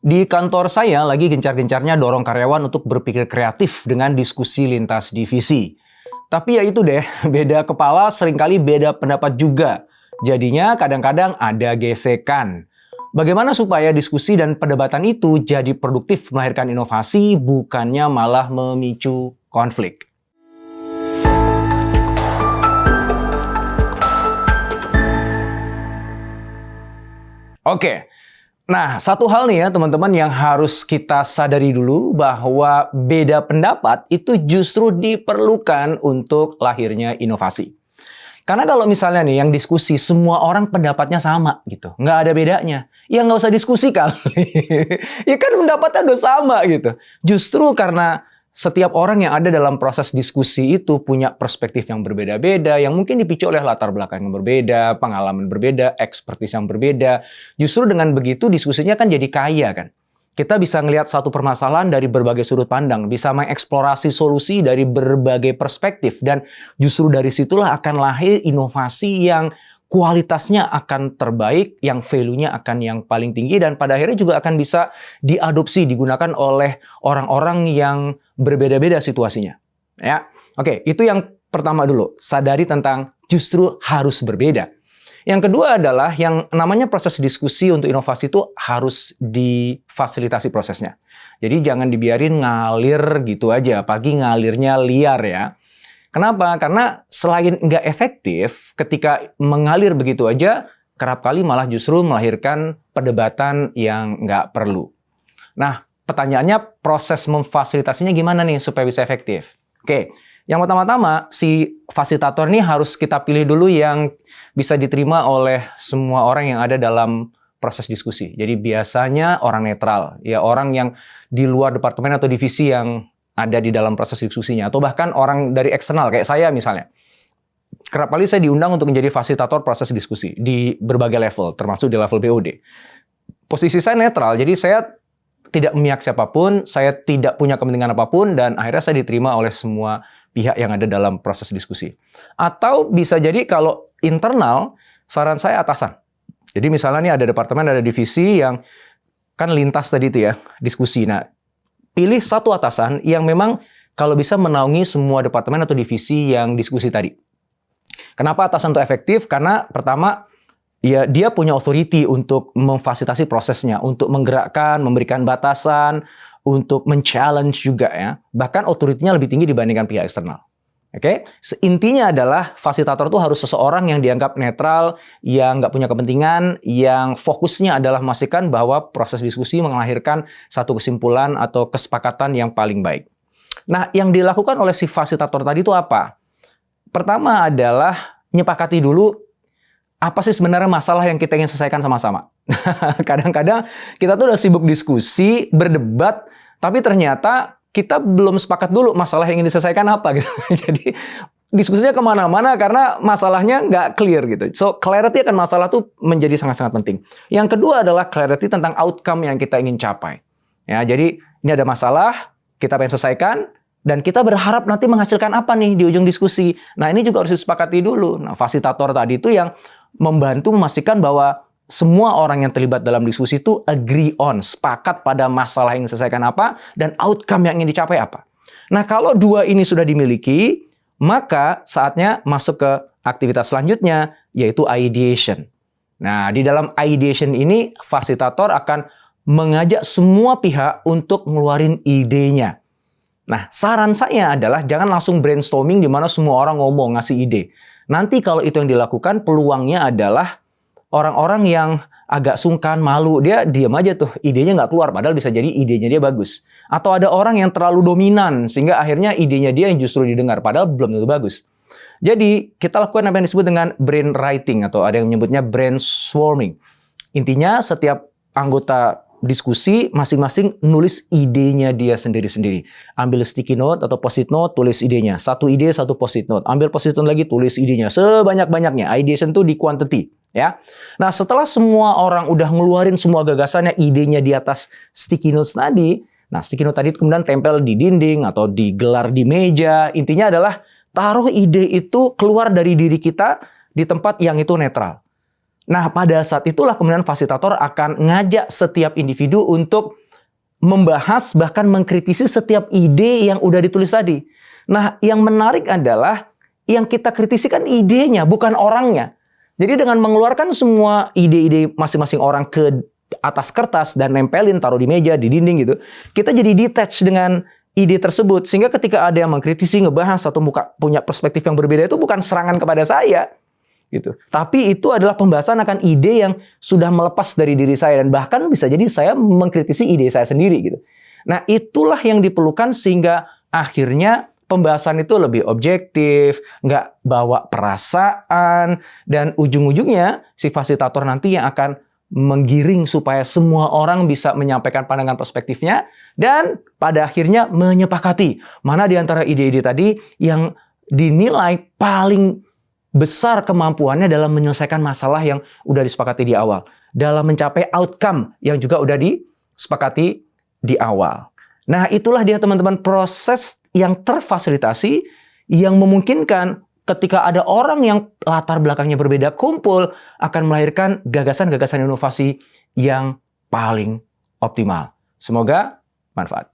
Di kantor saya lagi gencar-gencarnya dorong karyawan untuk berpikir kreatif dengan diskusi lintas divisi. Tapi ya itu deh, beda kepala seringkali beda pendapat juga. Jadinya kadang-kadang ada gesekan. Bagaimana supaya diskusi dan perdebatan itu jadi produktif melahirkan inovasi, bukannya malah memicu konflik? Oke. Nah, satu hal nih ya teman-teman yang harus kita sadari dulu bahwa beda pendapat itu justru diperlukan untuk lahirnya inovasi. Karena kalau misalnya nih yang diskusi semua orang pendapatnya sama gitu, nggak ada bedanya, ya nggak usah diskusi kali. Ya kan pendapatnya udah sama gitu. Justru karena setiap orang yang ada dalam proses diskusi itu punya perspektif yang berbeda-beda, yang mungkin dipicu oleh latar belakang yang berbeda, pengalaman berbeda, ekspertis yang berbeda. Justru dengan begitu diskusinya kan jadi kaya kan. Kita bisa ngelihat satu permasalahan dari berbagai sudut pandang, bisa mengeksplorasi solusi dari berbagai perspektif, dan justru dari situlah akan lahir inovasi yang kualitasnya akan terbaik, yang value-nya akan yang paling tinggi, dan pada akhirnya juga akan bisa diadopsi, digunakan oleh orang-orang yang berbeda-beda situasinya. Ya, oke, itu yang pertama dulu, sadari tentang justru harus berbeda. Yang kedua adalah yang namanya proses diskusi untuk inovasi itu harus difasilitasi prosesnya. Jadi jangan dibiarin ngalir gitu aja, apalagi ngalirnya liar ya. Kenapa? Karena selain nggak efektif, ketika mengalir begitu aja, kerap kali malah justru melahirkan perdebatan yang nggak perlu. Nah, pertanyaannya proses memfasilitasinya gimana nih supaya bisa efektif? Oke, yang pertama-tama si fasilitator ini harus kita pilih dulu yang bisa diterima oleh semua orang yang ada dalam proses diskusi. Jadi biasanya orang netral, ya orang yang di luar departemen atau divisi yang ada di dalam proses diskusinya, atau bahkan orang dari eksternal kayak saya misalnya. Kerap kali saya diundang untuk menjadi fasilitator proses diskusi di berbagai level, termasuk di level BOD. Posisi saya netral, jadi saya tidak memihak siapapun, saya tidak punya kepentingan apapun, dan akhirnya saya diterima oleh semua pihak yang ada dalam proses diskusi. Atau bisa jadi kalau internal, saran saya atasan. Jadi misalnya nih ada departemen, ada divisi yang kan lintas tadi itu ya, diskusi. Nah, pilih satu atasan yang memang kalau bisa menaungi semua departemen atau divisi yang diskusi tadi. Kenapa atasan itu efektif? Karena pertama, ya dia punya authority untuk memfasilitasi prosesnya, untuk menggerakkan, memberikan batasan, untuk men-challenge juga ya. Bahkan authority-nya lebih tinggi dibandingkan pihak eksternal. Oke, intinya adalah fasilitator itu harus seseorang yang dianggap netral, yang nggak punya kepentingan, yang fokusnya adalah memastikan bahwa proses diskusi melahirkan satu kesimpulan atau kesepakatan yang paling baik. Nah, yang dilakukan oleh si fasilitator tadi itu apa? Pertama adalah nyepakati dulu apa sih sebenarnya masalah yang kita ingin selesaikan sama-sama. Kadang-kadang kita tuh udah sibuk diskusi, berdebat, tapi ternyata kita belum sepakat dulu masalah yang ingin diselesaikan apa gitu. Jadi diskusinya kemana-mana karena masalahnya nggak clear gitu. So clarity akan masalah tuh menjadi sangat-sangat penting. Yang kedua adalah clarity tentang outcome yang kita ingin capai. Ya, jadi ini ada masalah, kita pengen selesaikan, dan kita berharap nanti menghasilkan apa nih di ujung diskusi. Nah ini juga harus disepakati dulu. Nah fasilitator tadi itu yang membantu memastikan bahwa semua orang yang terlibat dalam diskusi itu agree on, sepakat pada masalah yang diselesaikan apa, dan outcome yang ingin dicapai apa. Nah, kalau dua ini sudah dimiliki, maka saatnya masuk ke aktivitas selanjutnya, yaitu ideation. Nah, di dalam ideation ini, fasilitator akan mengajak semua pihak untuk ngeluarin idenya. Nah, saran saya adalah jangan langsung brainstorming di mana semua orang ngomong, ngasih ide. Nanti kalau itu yang dilakukan, peluangnya adalah orang-orang yang agak sungkan, malu, dia diam aja tuh, idenya nggak keluar, padahal bisa jadi idenya dia bagus. Atau ada orang yang terlalu dominan, sehingga akhirnya idenya dia yang justru didengar, padahal belum tentu bagus. Jadi, kita lakukan apa yang disebut dengan brainwriting, atau ada yang menyebutnya brainstorming. Intinya, setiap anggota diskusi, masing-masing nulis idenya dia sendiri-sendiri. Ambil sticky note atau post-it note, tulis idenya. Satu ide, satu post-it note. Ambil post-it note lagi, tulis idenya. Sebanyak-banyaknya. Ideation itu di quantity. Ya. Nah, setelah semua orang udah ngeluarin semua gagasannya, idenya di atas sticky notes tadi, nah sticky note tadi kemudian tempel di dinding atau digelar di meja. Intinya adalah taruh ide itu keluar dari diri kita di tempat yang itu netral. Nah, pada saat itulah kemudian fasilitator akan ngajak setiap individu untuk membahas bahkan mengkritisi setiap ide yang udah ditulis tadi. Nah, yang menarik adalah yang kita kritisi kan idenya, bukan orangnya. Jadi dengan mengeluarkan semua ide-ide masing-masing orang ke atas kertas dan nempelin, taruh di meja, di dinding gitu, kita jadi detach dengan ide tersebut. Sehingga ketika ada yang mengkritisi, ngebahas atau punya perspektif yang berbeda, itu bukan serangan kepada saya. Gitu. Tapi itu adalah pembahasan akan ide yang sudah melepas dari diri saya, dan bahkan bisa jadi saya mengkritisi ide saya sendiri gitu. Nah, itulah yang diperlukan sehingga akhirnya pembahasan itu lebih objektif, nggak bawa perasaan, dan ujung-ujungnya si fasilitator nanti yang akan menggiring supaya semua orang bisa menyampaikan pandangan perspektifnya dan pada akhirnya menyepakati mana di antara ide-ide tadi yang dinilai paling besar kemampuannya dalam menyelesaikan masalah yang udah disepakati di awal. Dalam mencapai outcome yang juga udah disepakati di awal. Nah, itulah dia teman-teman proses yang terfasilitasi yang memungkinkan ketika ada orang yang latar belakangnya berbeda kumpul akan melahirkan gagasan-gagasan inovasi yang paling optimal. Semoga manfaat.